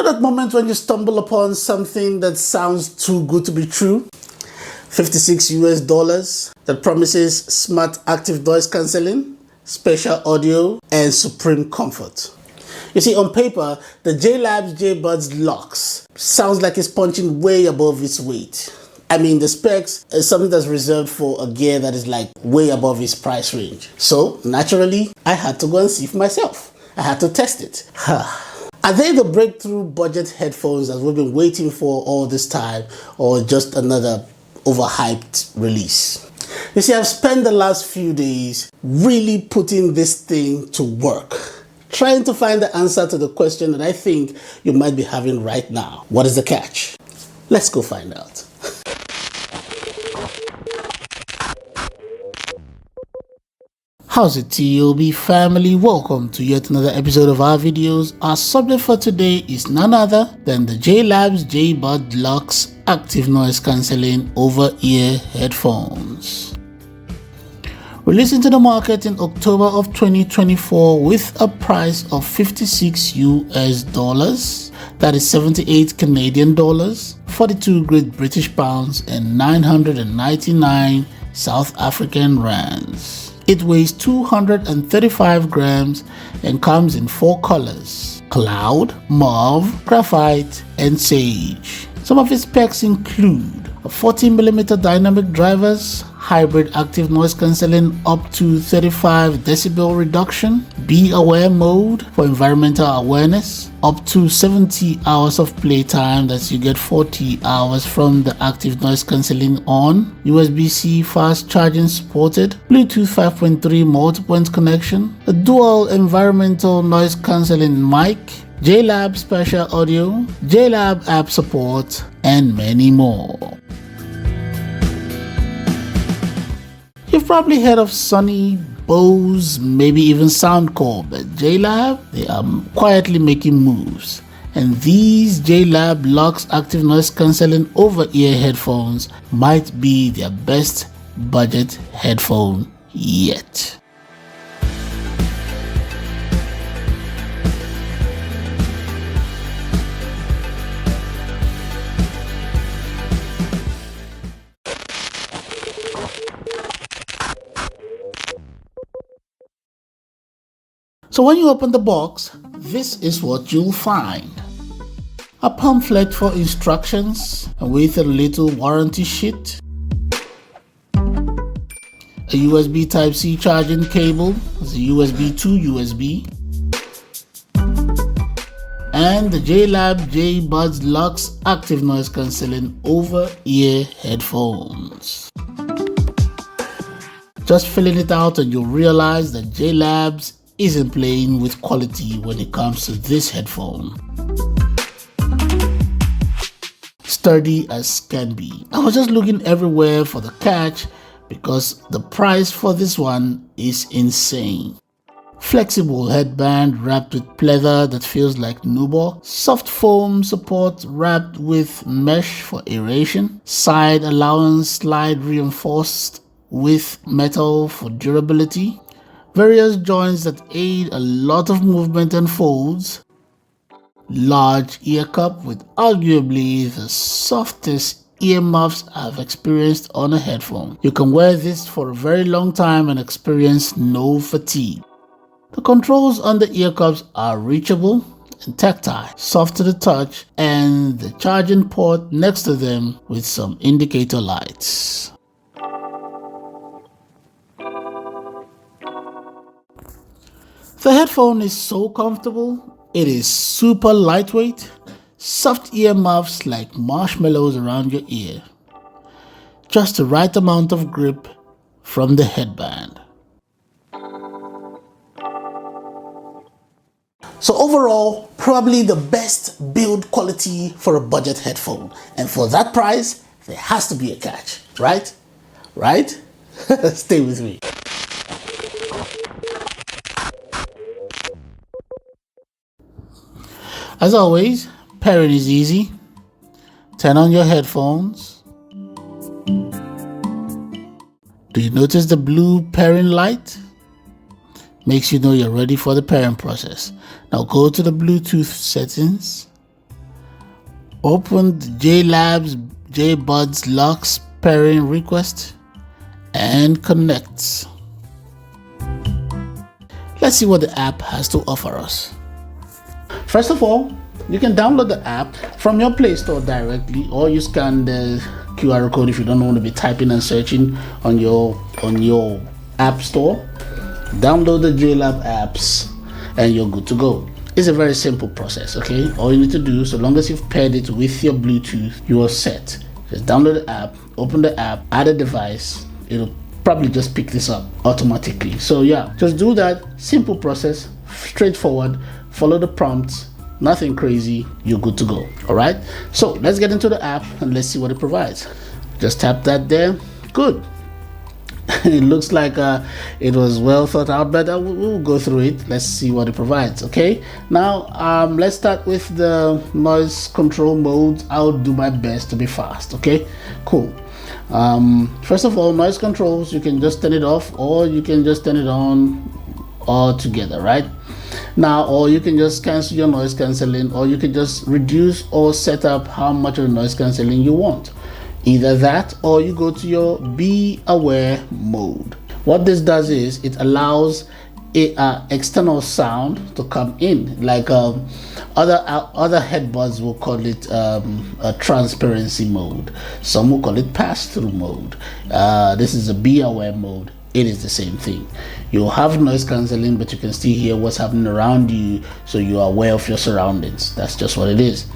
that moment when you stumble upon something that sounds too good to be true? $56 that promises smart active noise cancelling, special audio, and supreme comfort. You see, on paper, the JLAB JBuds Lux sounds like it's punching way above its weight. I mean, the specs is something that's reserved for a gear that is like way above its price range. So naturally, I had to go and see for myself. I had to test it. Are they the breakthrough budget headphones that we've been waiting for all this time, or just another overhyped release? You see, I've spent the last few days really putting this thing to work, trying to find the answer to the question that I think you might be having right now. What is the catch? Let's go find out. How's it, T.O.B family? Welcome to yet another episode of our videos. Our subject for today is none other than the JLAB JBuds Lux Active Noise Cancelling over-ear headphones. Released into the market in October of 2024 with a price of $56 that is 78 Canadian dollars, 42 Great British pounds, and 999 South African rands. It weighs 235 grams and comes in 4 colors: cloud, mauve, graphite, and sage. Some of its specs include a 40mm dynamic drivers, hybrid active noise cancelling up to 35 decibel reduction, Be Aware mode for environmental awareness, up to 70 hours of playtime, that you get 40 hours from the active noise cancelling on, USB-C fast charging supported, Bluetooth 5.3 multi-point connection, a dual environmental noise cancelling mic, JLAB special audio, JLAB app support, and many more. You've probably heard of Sony, Bose, maybe even Soundcore, but JLAB, they are quietly making moves. And these JLAB Lux Active Noise Cancelling over-ear headphones might be their best budget headphone yet. So when you open the box, this is what you'll find. A pamphlet for instructions with a little warranty sheet, a USB Type-C charging cable, it's a USB to USB, and the JLAB JBuds Lux Active Noise Cancelling over-ear headphones. Just filling it out and you'll realize that JLAB's isn't playing with quality when it comes to this headphone. Sturdy as can be. I was just looking everywhere for the catch because the price for this one is insane. Flexible headband wrapped with pleather that feels like nubo, soft foam support wrapped with mesh for aeration, side allowance slide reinforced with metal for durability, various joints that aid a lot of movement and folds, large ear cup with arguably the softest earmuffs I've experienced on a headphone. You can wear this for a very long time and experience no fatigue. The controls on the ear cups are reachable and tactile, soft to the touch, and the charging port next to them with some indicator lights. The headphone is so comfortable, it is super lightweight, soft earmuffs like marshmallows around your ear. Just the right amount of grip from the headband. So overall, probably the best build quality for a budget headphone. And for that price, there has to be a catch, right? Right? Stay with me. As always, pairing is easy. Turn on your headphones. Do you notice the blue pairing light? Makes you know you're ready for the pairing process. Now go to the Bluetooth settings. Open the JLAB JBuds Lux pairing request and connect. Let's see what the app has to offer us. First of all, you can download the app from your Play Store directly, or you scan the QR code if you don't want to be typing and searching on your App Store. Download the JLAB apps and you're good to go. It's a very simple process, okay? All you need to do, so long as you've paired it with your Bluetooth, you are set. Just download the app, open the app, add a device. It'll probably just pick this up automatically. So yeah, just do that. Simple process, straightforward. Follow the prompts, nothing crazy, you're good to go. All right, so let's get into the app and let's see what it provides. Just tap that there. Good. It looks like it was well thought out, but we'll go through it. Let's see what it provides. Okay, now let's start with the noise control mode. I'll do my best to be fast. Okay, cool. First of all, noise controls, you can just turn it off, or you can just turn it on all together, right? Now, or you can just cancel your noise cancelling, or you can just reduce or set up how much of the noise cancelling you want. Either that, or you go to your be aware mode. What this does is it allows external sound to come in, like other headbuds will call it a transparency mode. Some will call it pass-through mode. This is a be aware mode. It is the same thing. You'll have noise cancelling, but you can still hear what's happening around you, so you are aware of your surroundings. That's just what it is.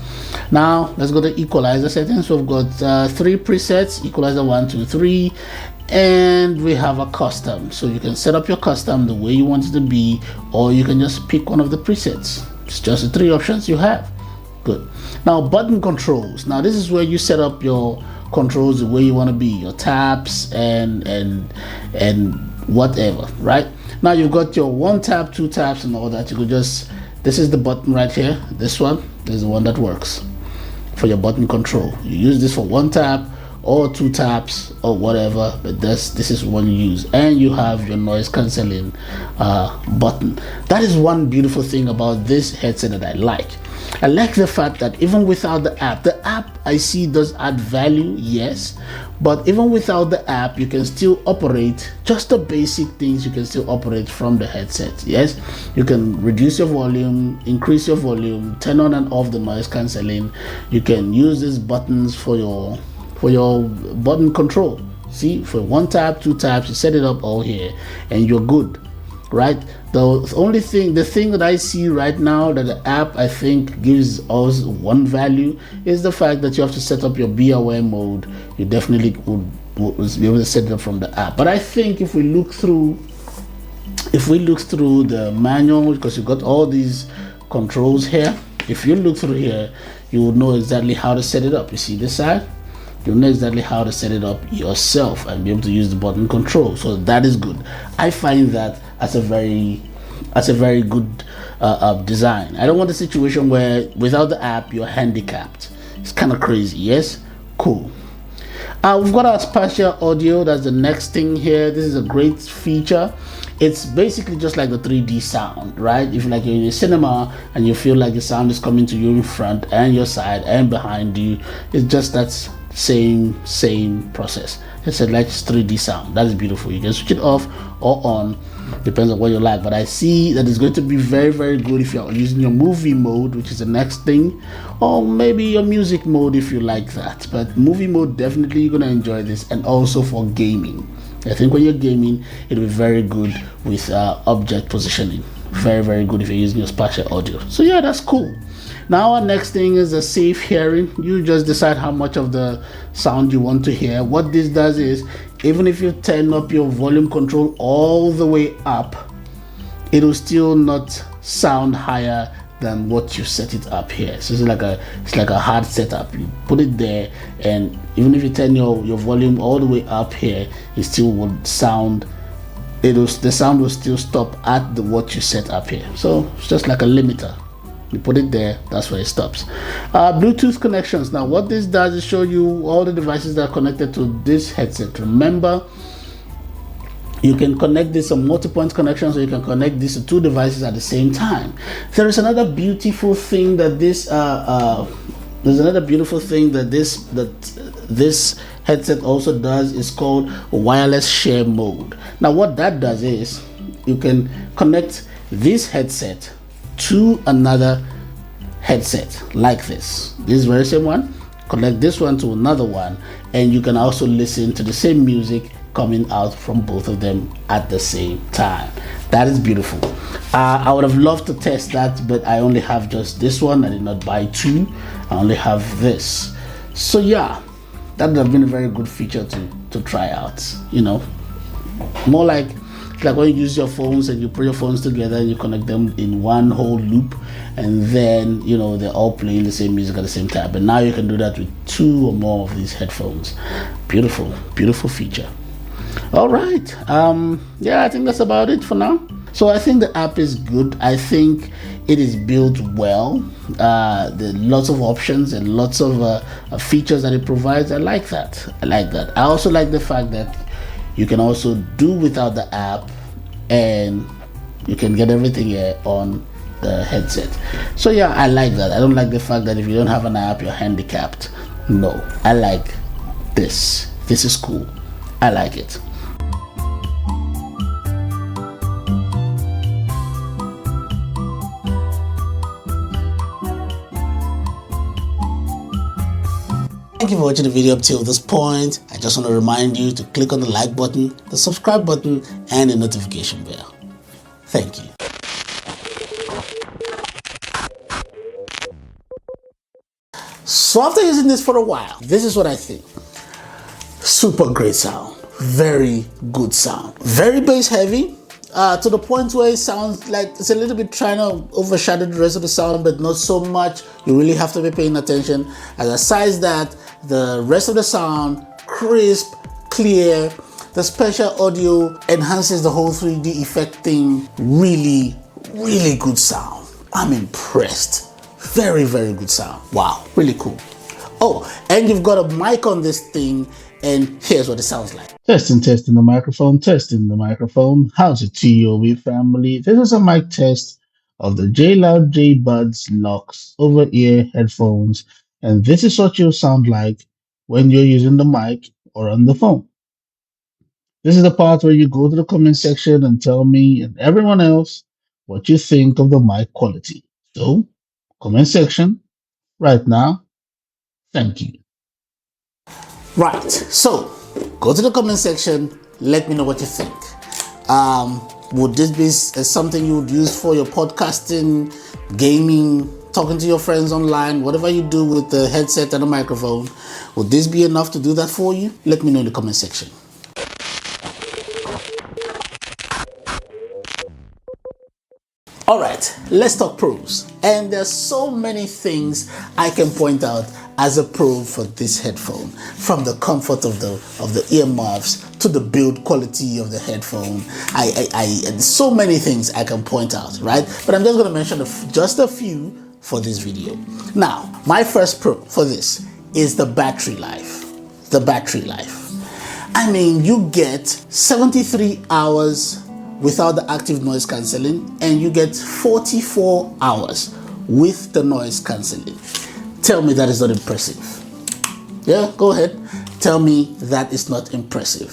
Now let's go to equalizer settings. So we've got 3 presets: equalizer 1, 2, 3, and we have a custom. So you can set up your custom the way you want it to be, or you can just pick one of the presets. It's just the 3 options you have. Good. Now button controls. Now this is where you set up your controls the way you want to be, your taps and whatever, right? Now you've got your 1 tap, 2 taps and all that. You could just, this is the button right here. This one is the one that works for your button control. You use this for 1 tap or 2 taps or whatever, but this is one you use. And you have your noise cancelling button. That is one beautiful thing about this headset that I like. I like the fact that even without the app I see does add value, yes, but even without the app you can still operate just the basic things. You can still operate from the headset. Yes, you can reduce your volume, increase your volume, turn on and off the noise cancelling. You can use these buttons for your button control. See, for 1 tap, 2 taps, you set it up all here and you're good, right? The thing that I see right now that the app I think gives us one value is the fact that you have to set up your be aware mode. You definitely would be able to set it up from the app. But I think if we look through the manual, because you've got all these controls here, if you look through here, you will know exactly how to set it up. You see this side? You'll know exactly how to set it up yourself and be able to use the button control. So that is good. I find that as a very good design. I don't want a situation where without the app you're handicapped. It's kind of crazy. Yes, cool. We've got our spatial audio. That's the next thing here. This is a great feature. It's basically just like the 3D sound, right? If you're in a cinema and you feel like the sound is coming to you in front and your side and behind you, it's just that same process. It's like 3D sound. That is beautiful. You can switch it off or on, depends on what you like. But I see that it's going to be very, very good if you're using your movie mode, which is the next thing, or maybe your music mode if you like that. But movie mode, definitely you're going to enjoy this. And also for gaming, I think when you're gaming, it'll be very good with object positioning. Very, very good if you're using your spatial audio. So yeah, that's cool. Now our next thing is a safe hearing. You just decide how much of the sound you want to hear. What this does is, even if you turn up your volume control all the way up, it will still not sound higher than what you set it up here. So it's like a hard setup. You put it there, and even if you turn your volume all the way up here, it still would sound. The sound will still stop at what you set up here. So it's just like a limiter. You put it there, that's where it stops. Bluetooth connections. Now what this does is show you all the devices that are connected to this headset. Remember, you can connect this on multi-point connection, so you can connect these to 2 devices at the same time. There is another beautiful thing that this There's another beautiful thing that this headset also does, is called wireless share mode. Now what that does is you can connect this headset to another headset like this very same one, connect this one to another one, and you can also listen to the same music coming out from both of them at the same time. That is beautiful. I would have loved to test that, but I only have just this one. I did not buy two. I only have this. So yeah, that would have been a very good feature to try out. You know, more like when you use your phones and you put your phones together and you connect them in one whole loop, and then you know they're all playing the same music at the same time. But now you can do that with two or more of these headphones. Beautiful, beautiful feature. All right, yeah, I think that's about it for now. So I think the app is good. I think it is built well. There are lots of options and lots of features that it provides. I like that. I also like the fact that you can also do without the app and you can get everything here on the headset. So yeah, I like that. I don't like the fact that if you don't have an app, you're handicapped. No, I like this. This is cool. I like it. Thank you for watching the video up till this point. I just want to remind you to click on the like button, the subscribe button, and the notification bell. Thank you. So after using this for a while, this is what I think. Super great sound, very good sound, very bass heavy, to the point where it sounds like it's a little bit trying to overshadow the rest of the sound, but not so much. You really have to be paying attention. Aside that, the rest of the sound, crisp, clear. The special audio enhances the whole 3D effect thing. Really, really good sound. I'm impressed. Very, very good sound. Wow, really cool. Oh, and you've got a mic on this thing, and here's what it sounds like. Testing the microphone, testing the microphone. How's it, T.O.B family? This is a mic test of the JLAB JBuds Lux over-ear headphones, and this is what you'll sound like when you're using the mic or on the phone. This is the part where you go to the comment section and tell me and everyone else what you think of the mic quality. So, comment section right now. Thank you. Right, so go to the comment section, let me know what you think. Would this be something you would use for your podcasting, gaming, talking to your friends online, whatever you do with the headset and the microphone? Would this be enough to do that for you? Let me know in the comment section. All right, let's talk pros. And there's so many things I can point out as a pro for this headphone, from the comfort of the earmuffs to the build quality of the headphone. And so many things I can point out, right? But I'm just going to mention just a few for this video. Now, my first pro for this is the battery life. The battery life. I mean, you get 73 hours without the active noise cancelling, and you get 44 hours with the noise cancelling. Tell me that is not impressive. Yeah, go ahead. Tell me that is not impressive.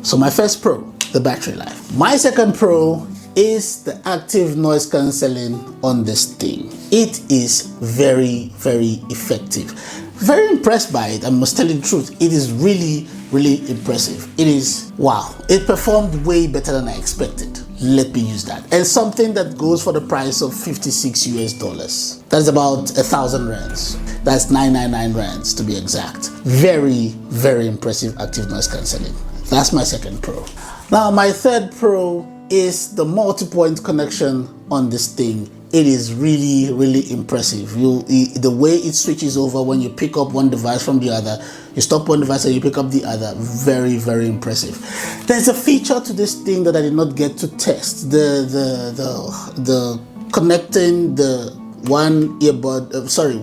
So my first pro, the battery life. My second pro is the active noise cancelling on this thing. It is very, very effective. Very impressed by it. I must tell you the truth. It is really, really impressive. It is, wow. It performed way better than I expected. Let me use that. And something that goes for the price of 56 US dollars. That's about 1,000 rands. That's 999 rands to be exact. Very, very impressive active noise cancelling. That's my second pro. Now my third pro is the multi-point connection on this thing. It is really, really impressive. The way it switches over when you pick up one device from the other, you stop one device and you pick up the other. Very, very impressive. There's a feature to this thing that I did not get to test. The connecting the one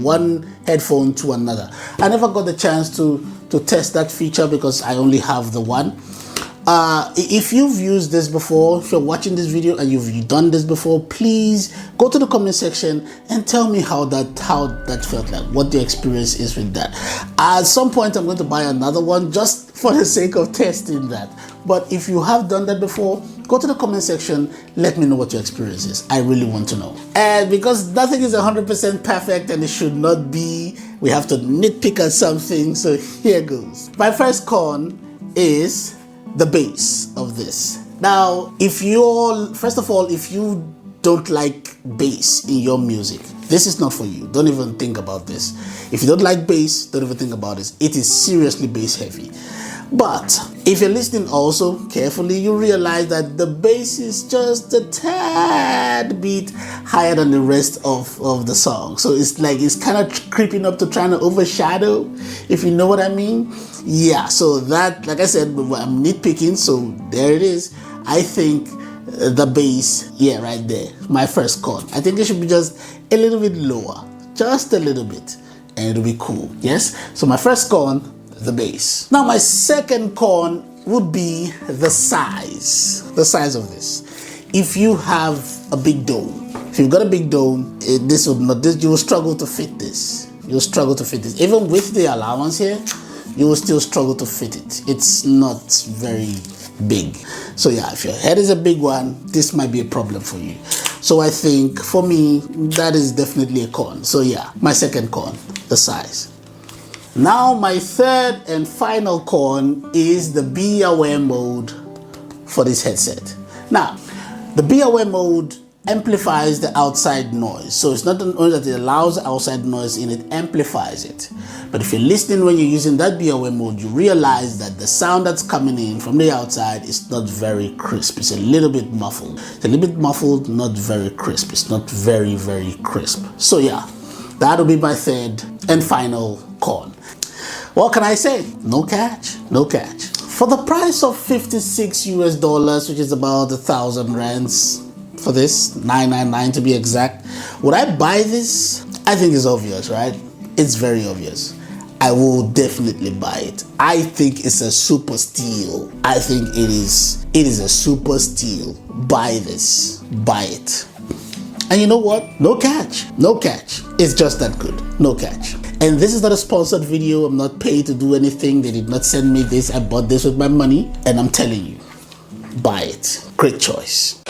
one headphone to another. I never got the chance to test that feature because I only have the one. If you've used this before, if you're watching this video and you've done this before, please go to the comment section and tell me how that felt like, what the experience is with that. At some point I'm going to buy another one just for the sake of testing that. But if you have done that before, go to the comment section, let me know what your experience is. I really want to know. And because nothing is 100% perfect and it should not be, we have to nitpick at something, so here goes. My first con is the bass of this. Now, first of all, if you don't like bass in your music, this is not for you. Don't even think about this. If you don't like bass, don't even think about this. It is seriously bass heavy. But if you're listening also carefully, you realize that the bass is just a tad bit higher than the rest of the song. So it's like it's kind of creeping up to trying to overshadow, if you know what I mean. Yeah, so that, like I said, I'm nitpicking, so there it is. I think the bass, yeah, right there, my first con. I think it should be just a little bit lower, just a little bit, and it'll be cool. Yes, so my first con, the bass. Now my second con would be the size of this. If you have a big dome, if you've got a big dome, you will struggle to fit this. You'll struggle to fit this. Even with the allowance here, you will still struggle to fit it. It's not very big. So yeah, if your head is a big one, this might be a problem for you. So I think for me, that is definitely a con. So yeah, my second con, the size. Now my third and final con is the Be Aware mode for this headset. Now, the Be Aware mode amplifies the outside noise. So it's not only that it allows outside noise in, it amplifies it. But if you're listening when you're using that Be Aware mode, you realize that the sound that's coming in from the outside is not very crisp. It's a little bit muffled. It's a little bit muffled, not very crisp. It's not very, very crisp. So yeah, that'll be my third and final con. What can I say? No catch, no catch. For the price of $56 US, which is about 1,000 rands for this, 999 to be exact, would I buy this? I think it's obvious, right? It's very obvious. I will definitely buy it. I think it's a super steal. I think it is a super steal. Buy this, buy it. And you know what? No catch, no catch. It's just that good, no catch. And this is not a sponsored video. I'm not paid to do anything. They did not send me this. I bought this with my money. And I'm telling you, buy it. Great choice.